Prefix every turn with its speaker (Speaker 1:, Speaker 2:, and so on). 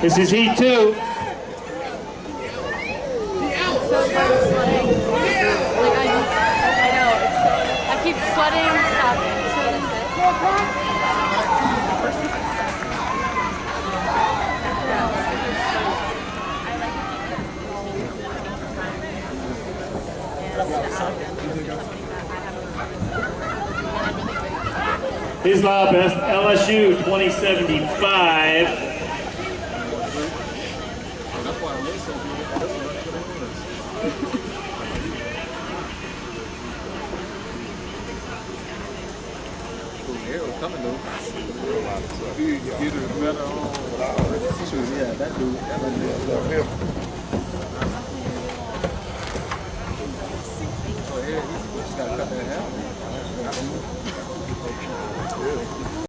Speaker 1: This is Heat 2.
Speaker 2: I keep sweating, stopping.
Speaker 1: His law best, LSU 2075.
Speaker 3: Coming though. You get it better on. Yeah, that dude. That dude. Oh, yeah, he just got to cut that out.